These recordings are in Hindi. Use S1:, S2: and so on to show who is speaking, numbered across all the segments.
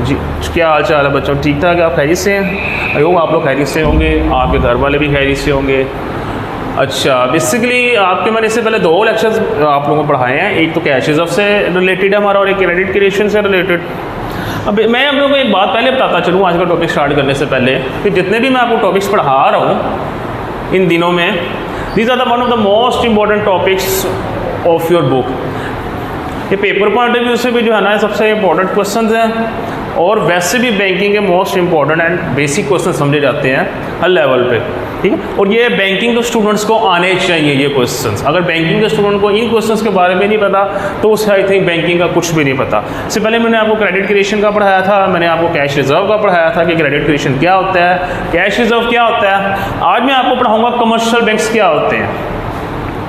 S1: जी, क्या हाल चाल है बच्चों? ठीक ठाक है? आप खैरियत से हैं? आई होप आप लोग खैरियत से होंगे, आपके घर वाले भी खैरियत से होंगे। अच्छा, बेसिकली आपके मैंने इससे पहले 2 लेक्चर्स आप लोगों को पढ़ाए हैं। एक तो कैश रिजर्व से रिलेटेड है हमारा और एक क्रेडिट क्रिएशन से रिलेटेड। अब मैं आप लोगों को एक बात पहले बताता चलूँ आज का टॉपिक स्टार्ट करने से पहले कि जितने भी मैं आपको टॉपिक्स पढ़ा रहा हूँ इन दिनों में, these are the one of the most important topics of your book. ये पेपर पॉइंट ऑफ व्यू से भी जो है ना सबसे इंपॉर्टेंट क्वेश्चन हैं और वैसे भी बैंकिंग के most important and basic question समझे जाते हैं हर लेवल पे, ठीक है। और ये बैंकिंग के स्टूडेंट्स को आने चाहिए ये क्वेश्चंस। अगर बैंकिंग के स्टूडेंट को इन क्वेश्चंस के बारे में नहीं पता तो उसे आई थिंक बैंकिंग का कुछ भी नहीं पता। इससे पहले मैंने आपको क्रेडिट क्रिएशन का पढ़ाया था, मैंने आपको कैश रिजर्व का पढ़ाया था कि क्रेडिट क्रिएशन क्या होता है, कैश रिजर्व क्या होता है। आज मैं आपको पढ़ाऊँगा कमर्शियल बैंक्स क्या होते हैं।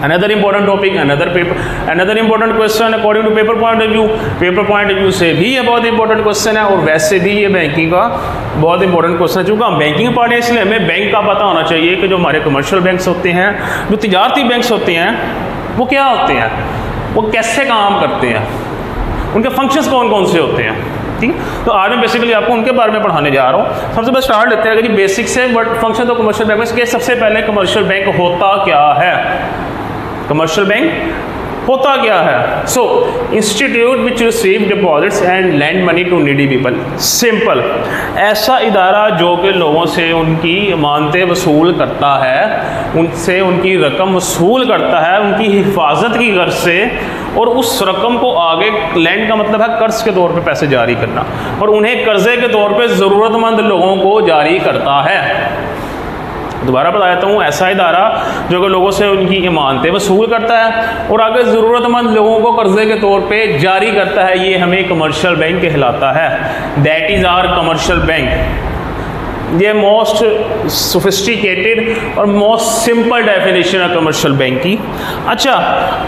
S1: Another important topic, another important question according to paper point of view। Paper point of view से भी ये बहुत इंपॉर्टेंट क्वेश्चन है और वैसे भी ये बैंकिंग का बहुत इंपॉर्टेंट क्वेश्चन है। चूँकि हम बैंकिंग पढ़े इसलिए हमें बैंक का पता होना चाहिए कि जो हमारे कमर्शियल बैंक्स होते हैं, जो तिजारती बैंक्स होते हैं, वो क्या होते हैं, वो कैसे काम करते हैं, उनके फंक्शंस कौन कौन से होते हैं, ठीक है। तो आज मैं बेसिकली आपको उनके बारे में पढ़ाने जा रहा हूँ। सबसे पहले स्टार्ट लेते हैं कि बेसिक से बट फंक्शन तो कमर्शियल बैंक में। सबसे पहले कमर्शियल बैंक होता क्या है, कमर्शियल बैंक होता क्या है। So institute which receive deposits and lend money to needy people. Simple, ऐसा इदारा जो कि लोगों से उनकी मानते वसूल करता है, उनसे उनकी रकम वसूल करता है उनकी हिफाजत की गर्ज से, और उस रकम को आगे, लैंड का मतलब है कर्ज के तौर पे पैसे जारी करना, और उन्हें कर्जे के तौर पे ज़रूरतमंद लोगों को जारी करता है। दोबारा बता देता हूँ, ऐसा इदारा जो कि लोगों से उनकी इमानतें वसूल करता है और आगे ज़रूरतमंद लोगों को कर्जे के तौर पे जारी करता है, ये हमें कमर्शियल बैंक कहलाता है। That is our commercial bank. ये मोस्ट सोफिस्टिकेटेड और मोस्ट सिंपल डेफिनेशन है कमर्शियल बैंक की। अच्छा,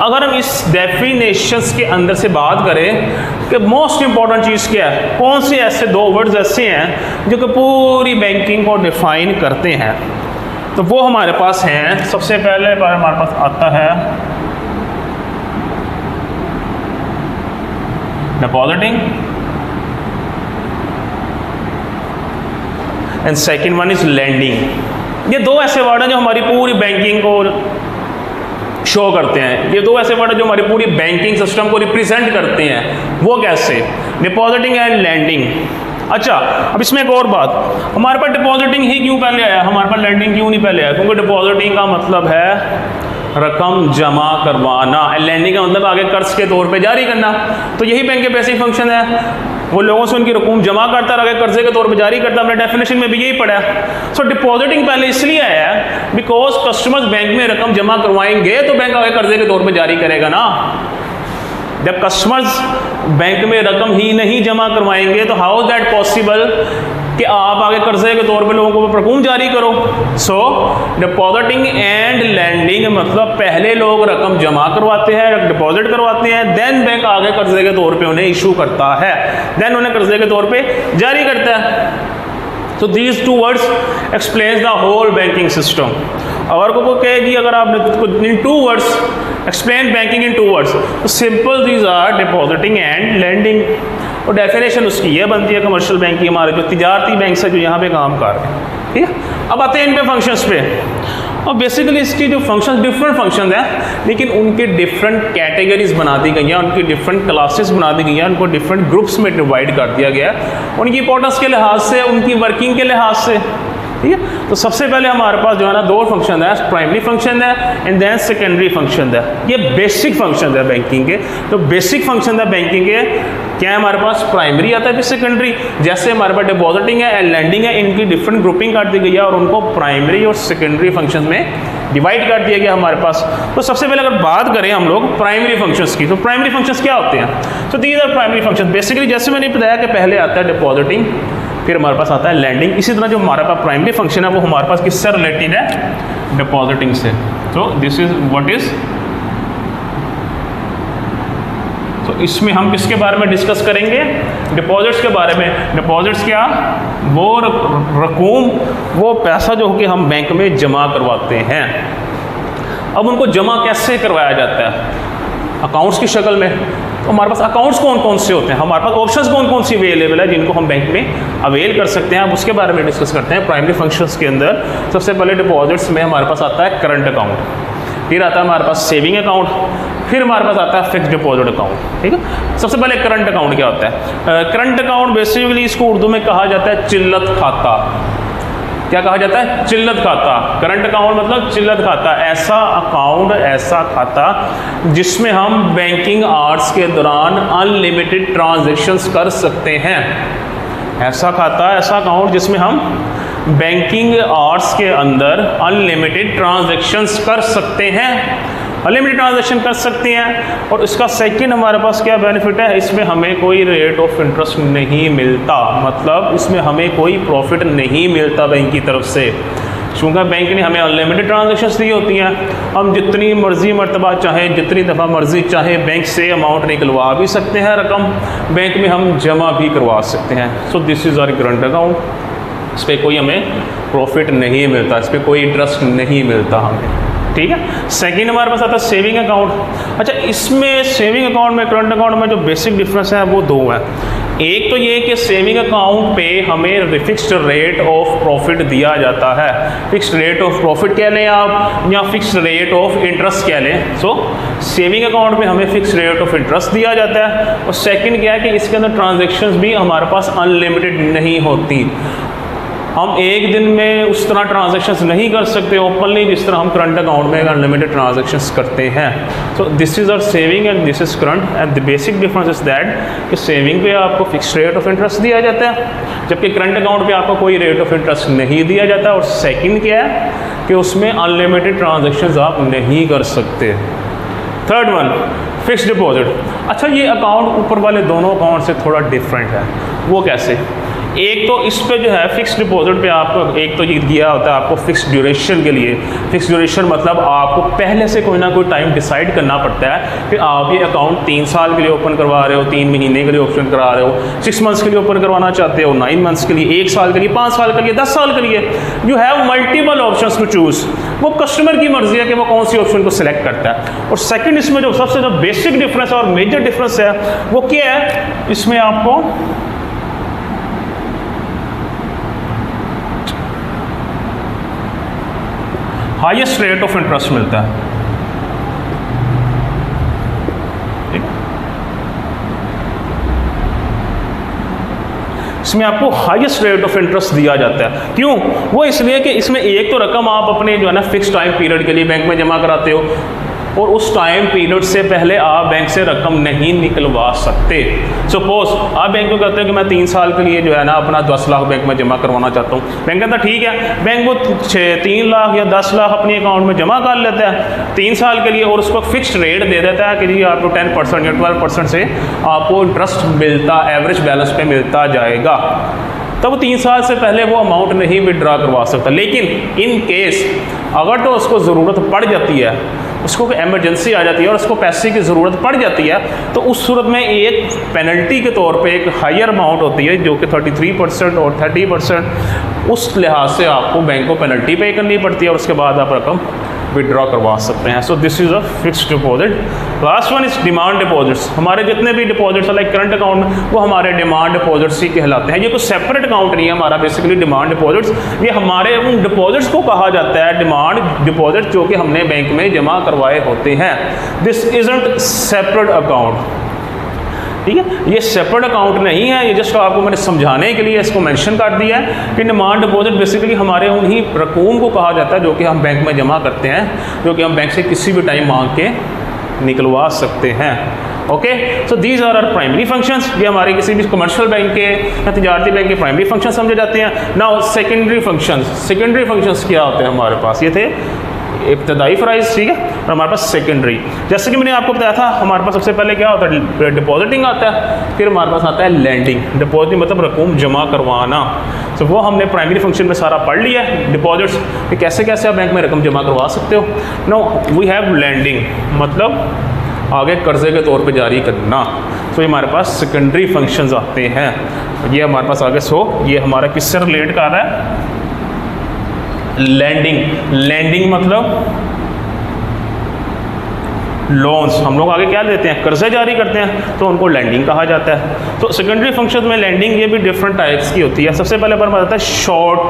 S1: अगर हम इस डेफिनेशंस के अंदर से बात करें कि मोस्ट इंपॉर्टेंट चीज़ क्या है, कौन से ऐसे 2 वर्ड्स ऐसे हैं जो कि पूरी बैंकिंग को डिफाइन करते हैं, तो वो हमारे पास हैं। सबसे पहले हमारे पास आता है depositing and second one is lending. ये 2 ऐसे वर्ड हैं जो हमारी पूरी बैंकिंग को शो करते हैं। ये 2 ऐसे वर्ड हैं जो हमारी पूरी बैंकिंग सिस्टम को रिप्रेजेंट करते हैं। वो कैसे? Depositing and lending. अच्छा, अब इसमें एक और बात, हमारे पास डिपॉजिटिंग ही क्यों पहले आया, हमारे पास लैंडिंग क्यों नहीं पहले आया? क्योंकि डिपॉजिटिंग का मतलब है रकम जमा करवाना, लैंडिंग का मतलब आगे कर्ज के तौर पे जारी करना। तो यही बैंक के बेसिक फंक्शन है, वो लोगों से उनकी रकम जमा करता है, आगे कर्जे के तौर पे जारी करता है। हमने डेफिनेशन में भी यही पढ़ा है। सो डिपॉजिटिंग पहले इसलिए आया है बिकॉज कस्टमर्स बैंक में रकम जमा करवाएंगे तो बैंक आगे कर्जे के तौर पर जारी करेगा ना। जब कस्टमर्स बैंक में रकम ही नहीं जमा करवाएंगे तो हाउ इज दैट पॉसिबल कि आप आगे कर्जे के तौर पे लोगों को रकम जारी करो। सो डिपॉजिटिंग एंड लैंडिंग मतलब पहले लोग रकम जमा करवाते हैं, डिपॉजिट करवाते हैं, देन बैंक आगे कर्जे के तौर पे उन्हें इशू करता है, देन उन्हें कर्जे के तौर पे जारी करता है। So these 2 words explains the whole banking system। अगर को कहेगी, अगर आपने in 2 words explain banking in 2 words, तो simple these are depositing and lending। और डेफिनेशन उसकी ये बनती है कमर्शियल बैंक की, हमारे जो तिजारती बैंक है जो यहाँ पे काम कर रहे हैं, ठीक है। अब आते हैं इन पे फंक्शंस पे। और बेसिकली इसकी जो फंक्शन डिफरेंट फंक्शन हैं, लेकिन उनके डिफरेंट कैटेगरीज बना दी गई हैं, उनकी डिफरेंट क्लासेस बना दी गई हैं, उनको डिफरेंट ग्रुप्स में डिवाइड कर दिया गया है उनकी इंपॉर्टेंस के लिहाज से, उनकी वर्किंग के लिहाज से, ठीक है। तो सबसे पहले हमारे पास जो है ना 2 फंक्शन है, प्राइमरी फंक्शन है एंड देन सेकेंडरी फंक्शन है। ये बेसिक फंक्शन है बैंकिंग के। तो बेसिक फंक्शन है बैंकिंग के क्या है, हमारे पास प्राइमरी आता है फिर सेकेंडरी। जैसे हमारे पास डिपॉजिटिंग है एंड लैंडिंग है, इनकी डिफरेंट ग्रुपिंग कर दी गई है और उनको प्राइमरी और सेकेंडरी फंक्शन में डिवाइड कर दिया गया हमारे पास। तो सबसे पहले अगर बात करें हम लोग प्राइमरी फंक्शंस की, तो प्राइमरी फंक्शंस क्या होते हैं? तो these are primary function. Basically जैसे मैंने बताया कि पहले आता है डिपॉजिटिंग, फिर हमारे पास आता है लैंडिंग। इसी तरह जो हमारे पास प्राइमरी फंक्शन है वो हमारे पास किससे रिलेटेड है? डिपॉजिटिंग से। तो दिस इज व्हाट इज, तो इसमें हम किसके बारे में डिस्कस करेंगे? डिपॉजिट्स के बारे में। डिपॉजिट्स क्या? वो रकूम, वो पैसा जो कि हम बैंक में जमा करवाते हैं। अब उनको जमा कैसे करवाया जाता है? अकाउंट्स की शक्ल में, तो हमारे पास अकाउंट्स कौन कौन से होते हैं, हमारे पास ऑप्शंस कौन कौन सी अवेलेबल है जिनको हम बैंक में अवेल कर सकते हैं, अब उसके बारे में डिस्कस करते हैं। प्राइमरी फंक्शंस के अंदर सबसे पहले डिपॉजिट्स में हमारे पास आता है करंट अकाउंट, फिर आता है हमारे पास सेविंग अकाउंट, फिर हमारे पास आता है फिक्स्ड डिपॉजिट अकाउंट। ठीक है, सबसे पहले करंट अकाउंट क्या होता है? करंट अकाउंट बेसिकली इसको उर्दू में कहा जाता है चिल्लत खाता। क्या कहा जाता है? चिल्लत खाता। करंट अकाउंट मतलब चिल्लत खाता, ऐसा अकाउंट, ऐसा खाता जिसमें हम बैंकिंग आवर्स के दौरान अनलिमिटेड ट्रांजैक्शंस कर सकते हैं। ऐसा खाता, ऐसा अकाउंट जिसमें हम बैंकिंग आवर्स के अंदर अनलिमिटेड ट्रांजैक्शंस कर सकते हैं, अनलिमिटेड ट्रांजैक्शन कर सकते हैं। और इसका सेकंड हमारे पास क्या बेनिफिट है, इसमें हमें कोई रेट ऑफ इंटरेस्ट नहीं मिलता, मतलब इसमें हमें कोई प्रॉफिट नहीं मिलता बैंक की तरफ से, क्योंकि बैंक ने हमें अनलिमिटेड ट्रांजैक्शंस दी होती हैं। हम जितनी मर्जी मरतबा चाहे, जितनी दफ़ा मर्जी चाहे बैंक से अमाउंट निकलवा भी सकते हैं, रकम बैंक में हम जमा भी करवा सकते हैं। So this is our current account. इस पर कोई हमें प्रॉफिट नहीं मिलता, इस पर कोई इंटरेस्ट नहीं मिलता हमें। ठीक है, सेकंड हमारे पास आता है सेविंग अकाउंट। अच्छा, इसमें सेविंग अकाउंट में करंट अकाउंट में जो बेसिक डिफरेंस है वो दो है। एक तो ये कि सेविंग अकाउंट पे हमें फिक्स्ड रेट ऑफ प्रॉफिट दिया जाता है, फिक्स्ड रेट ऑफ प्रॉफिट कह लें आप, या फिक्स्ड रेट ऑफ इंटरेस्ट कह लें। सो सेविंग अकाउंट में हमें फिक्स्ड रेट ऑफ इंटरेस्ट दिया जाता है। और सेकंड क्या है कि इसके अंदर ट्रांजेक्शन्स भी हमारे पास अनलिमिटेड नहीं होती, हम एक दिन में उस तरह ट्रांजैक्शंस नहीं कर सकते ओपनली जिस तरह हम करंट अकाउंट में अनलिमिटेड ट्रांजैक्शंस करते हैं। So this is our saving and this is current, and the basic difference is that कि सेविंग पे आपको फिक्स्ड रेट ऑफ इंटरेस्ट दिया जाता है, जबकि करंट अकाउंट पे आपको कोई रेट ऑफ इंटरेस्ट नहीं दिया जाता। और सेकंड क्या है कि उसमें अनलिमिटेड ट्रांजैक्शंस आप नहीं कर सकते। Third one, fixed deposit. अच्छा, ये अकाउंट ऊपर वाले दोनों अकाउंट से थोड़ा डिफरेंट है। वो कैसे? एक तो इस पे जो है फिक्स्ड डिपॉजिट पे आपको एक तो ये दिया होता है आपको फिक्स्ड ड्यूरेशन के लिए। फिक्स्ड ड्यूरेशन मतलब आपको पहले से कोई ना कोई टाइम डिसाइड करना पड़ता है कि आप ये अकाउंट 3 साल के लिए ओपन करवा रहे हो, 3 महीने के लिए ओपन करा रहे हो, 6 मंथ्स के लिए ओपन करवाना चाहते हो, 9 मंथ्स के लिए, 1 साल के लिए, 5 साल के लिए, 10 साल के लिए। You have multiple options to choose. वो कस्टमर की मर्जी है कि वो कौन सी ऑप्शन को सिलेक्ट करता है। और सेकेंड, इसमें जो सबसे जो बेसिक डिफरेंस और मेजर डिफरेंस है वो क्या है, इसमें आपको हाईएस्ट रेट ऑफ इंटरेस्ट मिलता है। इसमें आपको हाईएस्ट रेट ऑफ इंटरेस्ट दिया जाता है। क्यों? वो इसलिए कि इसमें एक तो रकम आप अपने जो है ना फिक्स टाइम पीरियड के लिए बैंक में जमा कराते हो, और उस टाइम पीरियड से पहले आप बैंक से रकम नहीं निकलवा सकते। सपोज आप बैंक को कहते हो कि मैं 3 साल के लिए जो है ना अपना 10 लाख बैंक में जमा करवाना चाहता हूँ। बैंक कहता ठीक है, बैंक वो 3 लाख या 10 लाख अपने अकाउंट में जमा कर लेता है 3 साल के लिए, और उसको फिक्स्ड रेट दे देता है कि जी आपको 10% या 12% से आपको इंटरेस्ट मिलता, एवरेज बैलेंस पे मिलता जाएगा। तब 3 साल से पहले वो अमाउंट नहीं विड्रा करवा सकता। लेकिन इन केस अगर तो उसको ज़रूरत पड़ जाती है, उसको इमरजेंसी आ जाती है और उसको पैसे की ज़रूरत पड़ जाती है, तो उस सूरत में एक पेनल्टी के तौर पे एक हायर अमाउंट होती है जो कि 33% और 30%, उस लिहाज से आपको बैंक को पेनल्टी पे करनी पड़ती है और उसके बाद आप रकम विड्रॉ करवा सकते हैं। So this is a fixed deposit. Last one is demand deposits. हमारे जितने भी डिपॉजिट्स लाइक करंट अकाउंट वो हमारे डिमांड डिपॉजिट्स ही कहलाते हैं। ये कोई सेपरेट अकाउंट नहीं है हमारा, बेसिकली डिमांड डिपॉजिट्स ये हमारे उन डिपॉजिट्स को कहा जाता है डिमांड डिपॉजिट जो कि हमने बैंक में जमा करवाए होते हैं। This isn't separate account. ठीक है, ये सेपरेट अकाउंट नहीं है, ये जस्ट आपको मैंने समझाने के लिए इसको मेंशन कर दिया है कि डिमांड डिपॉजिट बेसिकली हमारे उन्हीं रकूम को कहा जाता है जो कि हम बैंक में जमा करते हैं, जो कि हम बैंक से किसी भी टाइम मांग के निकलवा सकते हैं। Okay, so these are our primary functions. ये हमारे किसी भी कमर्शियल बैंक के या तजारती बैंक के प्राइमरी फंक्शन समझे जाते हैं। Now secondary functions. Secondary functions क्या होते हैं हमारे पास? ये थे इब्तदाई फ़राइज़, ठीक है, और हमारे पास सेकेंडरी। जैसे कि मैंने आपको बताया था हमारे पास सबसे पहले क्या होता है, डिपॉजिटिंग आता है, फिर हमारे पास आता है लैंडिंग। डिपॉजिटिंग मतलब रकूम जमा करवाना। तो वो हमने प्राइमरी फंक्शन में सारा पढ़ लिया है, डिपॉजिट्स कि कैसे कैसे आप बैंक में रकम जमा करवा सकते हो। नो वी हैव लैंडिंग मतलब आगे कर्जे के तौर पे जारी करना। तो ये हमारे पास सेकेंडरी फंक्शंस आते हैं। ये हमारे पास आगे ये हमारा किससे रिलेट कर रहा है? लैंडिंग। लैंडिंग मतलब लोन्स, हम लोग आगे क्या लेते हैं, कर्जे जारी करते हैं, तो उनको लैंडिंग कहा जाता है। तो सेकेंडरी फंक्शन में लैंडिंग ये भी डिफरेंट टाइप्स की होती है। सबसे पहले पर आता है शॉर्ट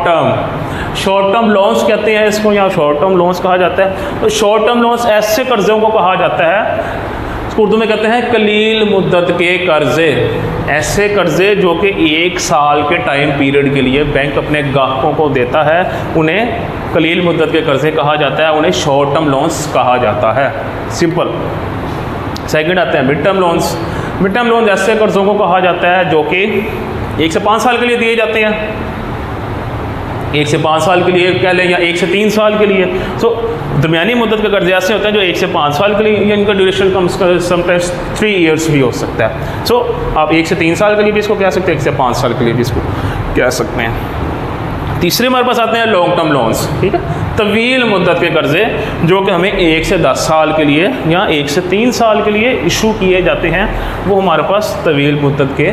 S1: टर्म लोन्स कहते हैं इसको, या शॉर्ट टर्म लोन्स कहा जाता है। तो शॉर्ट टर्म लोन्स ऐसे कर्ज़ों को कहा जाता है, उर्दू में कहते हैं कलील मुद्दत के कर्जे। ऐसे कर्जे जो कि 1 साल के टाइम पीरियड के लिए बैंक अपने ग्राहकों को देता है, उन्हें कलील मुद्दत के कर्जे कहा जाता है, उन्हें शॉर्ट टर्म लोन्स कहा जाता है। सिंपल। सेकंड आते हैं mid term loans. Mid term loans ऐसे कर्जों को कहा जाता है जो कि 1 से 5 साल के लिए दिए जाते हैं, 1 से 5 साल के लिए कह लें, या 1 से 3 साल के लिए। सो दरमियानी मुद्दत के कर्जे ऐसे होते हैं जो 1 से 5 साल के लिए, या इनका ड्यूरेशन कम समटाइम्स 3 ईयर्स भी हो सकता है। सो आप 1 से 3 साल के लिए भी इसको कह सकते हैं, 1 से 5 साल के लिए भी इसको कह सकते हैं। तीसरे हमारे पास आते हैं लॉन्ग टर्म लोन्स, ठीक है, तवील मुद्दत के कर्जे जो कि हमें 1 से 10 साल के लिए या 1 से 3 साल के लिए इशू किए जाते हैं, वो हमारे पास तवील मुद्दत के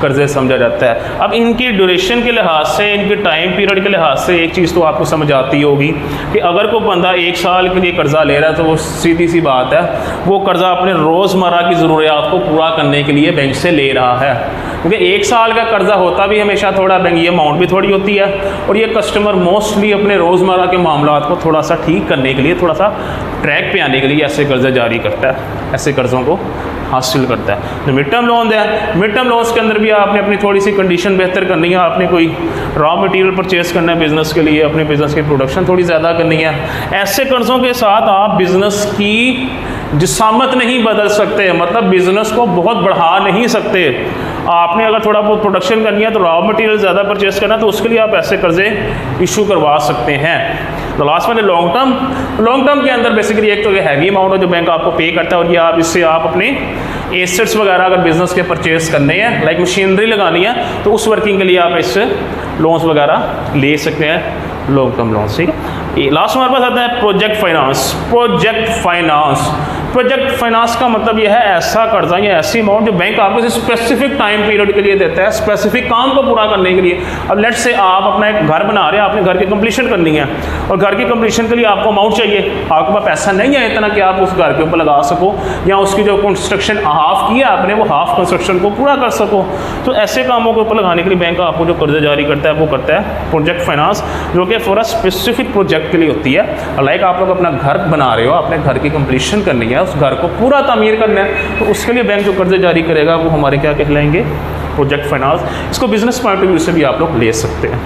S1: कर्जे समझा जाता है। अब इनकी ड्यूरेशन के लिहाज से, इनके टाइम पीरियड के लिहाज से एक चीज़ तो आपको समझ आती होगी कि अगर कोई बंदा 1 साल के लिए कर्जा ले रहा है तो वो सीधी सी बात है, वो कर्जा अपने रोज़मर्रा की ज़रूरियात को पूरा करने के लिए बैंक से ले रहा है, क्योंकि 1 साल का कर्जा होता भी हमेशा थोड़ा, बैंक ये अमाउंट भी थोड़ी होती है, और ये कस्टमर मोस्टली अपने रोज़मर्रा के मामलात को थोड़ा सा ठीक करने के लिए, थोड़ा सा ट्रैक पे आने के लिए ऐसे कर्जा जारी करता है, ऐसे कर्ज़ों को हासिल करता है। जो मिड टर्म लोन है, मिड टर्म लोन्स के अंदर भी आपने अपनी थोड़ी सी कंडीशन बेहतर करनी है, आपने कोई रॉ मटेरियल परचेज करना है बिज़नेस के लिए, अपने बिज़नेस की प्रोडक्शन थोड़ी ज़्यादा करनी है। ऐसे कर्ज़ों के साथ आप बिज़नेस की जिसामत नहीं बदल सकते, मतलब बिज़नेस को बहुत बढ़ा नहीं सकते। आपने अगर थोड़ा बहुत प्रोडक्शन करनी है तो रॉ मटेरियल ज़्यादा परचेज करना है, तो उसके लिए आप ऐसे कर्जे इशू करवा सकते हैं। तो लास्ट में लॉन्ग टर्म के अंदर बेसिकली एक तो ये हैवी अमाउंट है जो बैंक आपको पे करता है, और ये आप इससे आप अपने एसेट्स वगैरह अगर बिजनेस के परचेज करने हैं, लाइक मशीनरी लगानी है, तो उस वर्किंग के लिए आप इससे लोन्स वगैरह ले सकते हैं, लॉन्ग टर्म लोन्स, ठीक है। लास्ट हमारे पास आता है प्रोजेक्ट फाइनेंस का मतलब यह है ऐसा कर्जा या ऐसी अमाउंट जो बैंक आपको स्पेसिफिक टाइम पीरियड के लिए देता है, स्पेसिफिक काम को पूरा करने के लिए। अब लेट्स से आप अपना एक घर बना रहे हैं, आपने घर की कंप्लीशन करनी है, और घर की कंप्लीशन के लिए आपको अमाउंट चाहिए, आपके पास पैसा नहीं है इतना कि आप उस घर के ऊपर लगा सको, या उसकी जो कंस्ट्रक्शन हाफ की है आपने, वो हाफ कंस्ट्रक्शन को पूरा कर सको। तो ऐसे कामों के ऊपर लगाने के लिए बैंक आपको जो कर्जा जारी करता है वो करता है प्रोजेक्ट फाइनेंस, जो कि फॉर अ स्पेसिफिक प्रोजेक्ट के लिए होती है। लाइक आप लोग अपना घर बना रहे हो, अपने घर की कंप्लीशन करनी है, उस घर को पूरा तामीर करना है, तो उसके लिए बैंक जो कर्जे जारी करेगा वो हमारे क्या कहलाएंगे, प्रोजेक्ट फाइनेंस। इसको बिजनेस पॉइंट ऑफ व्यू से भी आप लोग ले सकते हैं,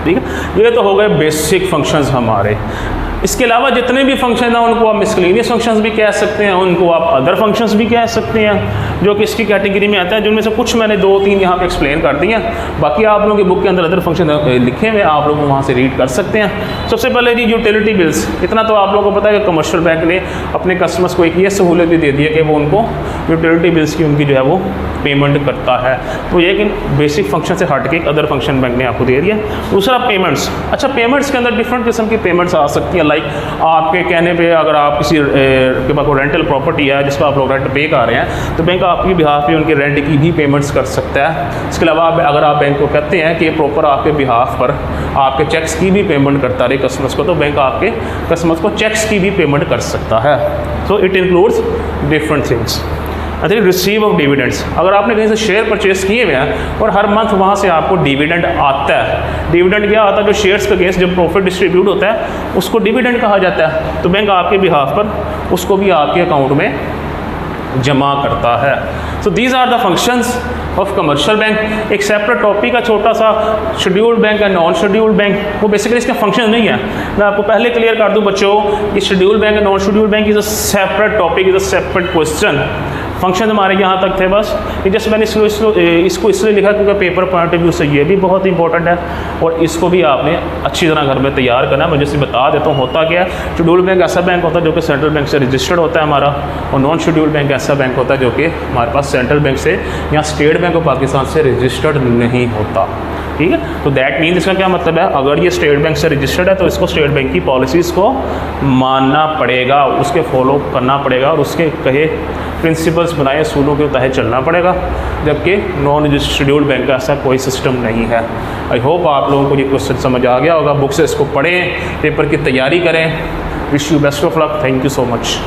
S1: ठीक है। ये तो हो गए बेसिक फंक्शंस हमारे। इसके अलावा जितने भी फंक्शन हैं उनको आप मिसलेनियस फंक्शंस भी कह सकते हैं, उनको आप अदर फंक्शंस भी कह सकते हैं, जो कि इसकी कैटेगरी में आता है, जिनमें से कुछ मैंने 2-3 यहाँ पे एक्सप्लेन कर दिए हैं। बाकी आप लोगों की बुक के अंदर अदर फंक्शन लिखे हुए, आप लोग वहाँ से रीड कर सकते हैं। सबसे पहले जी यूटिलिटी बिल्स, इतना तो आप लोगों को पता है कि कमर्शियल बैंक ने अपने कस्टमर्स को एक ये सहूलत भी दे दी है कि वो उनको यूटिलिटी बिल्स की उनकी जो है वो पेमेंट करता है। तो ये कि बेसिक फंक्शन से हट के अदर फंक्शन बैंक ने आपको दे दिया। दूसरा पेमेंट्स, अच्छा पेमेंट्स के अंदर डिफरेंट किस्म की पेमेंट्स आ सकती हैं, लाइक आपके कहने पे अगर आप किसी के पास रेंटल प्रॉपर्टी है जिसका आप लोग रेंट पे कर रहे हैं, तो बैंक आपकी बिहाफ पे उनके रेंट की भी पेमेंट्स कर सकता है। इसके अलावा अगर आप बैंक को कहते हैं कि प्रॉपर आपके बिहाफ पर आपके चेक्स की भी पेमेंट करता रहे कस्टमर्स को, तो बैंक आपके कस्टमर्स को चेक्स की भी पेमेंट कर सकता है। So it includes different things. I think receive of dividends, अगर आपने कहीं से शेयर परचेज किए हुए हैं और हर मंथ वहाँ से आपको डिविडेंड आता है, डिविडेंड क्या आता है, जो शेयर्स के अगेंस्ट जब प्रॉफिट डिस्ट्रीब्यूट होता है उसको डिविडेंड कहा जाता है, तो बैंक आपके बिहाफ पर उसको भी आपके अकाउंट में जमा करता है। So these are the functions of commercial bank. एक सेपरेट टॉपिक का छोटा सा शेड्यूल्ड बैंक है, नॉन शेड्यूल्ड बैंक, वो बेसिकली इसका फंक्शन नहीं है। मैं आपको पहले क्लियर कर दूं बच्चों, ये शेड्यूल्ड बैंक है, non scheduled bank is a separate topic, is a separate question. Function हमारे यहाँ तक थे बस, ये जैसे मैंने इसको इसलिए लिखा क्योंकि पेपर पॉइंट ऑफ व्यू से ये भी बहुत इंपॉर्टेंट है, और इसको भी आपने अच्छी तरह घर में तैयार करना है। मैं जैसे बता देता हूँ होता क्या है। शेड्यूल्ड बैंक ऐसा बैंक होता है जो कि सेंट्रल बैंक से रजिस्टर्ड होता है हमारा, और नॉन शेड्यूल्ड बैंक ऐसा बैंक होता है जो कि हमारे पास सेंट्रल बैंक से या स्टेट बैंक ऑफ पाकिस्तान से रजिस्टर्ड नहीं होता, ठीक है। तो दैट मीन्स इसका क्या मतलब है, अगर ये स्टेट बैंक से रजिस्टर्ड है तो इसको स्टेट बैंक की पॉलिसीज़ को मानना पड़ेगा, उसके फॉलो करना पड़ेगा, और उसके कहे प्रिंसिपल्स बनाए असूलों के तहत चलना पड़ेगा, जबकि नॉन शेड्यूल्ड बैंक का ऐसा कोई सिस्टम नहीं है। आई होप आप लोगों को ये क्वेश्चन समझ आ गया होगा। बुक से इसको पढ़ें, पेपर की तैयारी करें। Wish you best of luck. Thank you so much.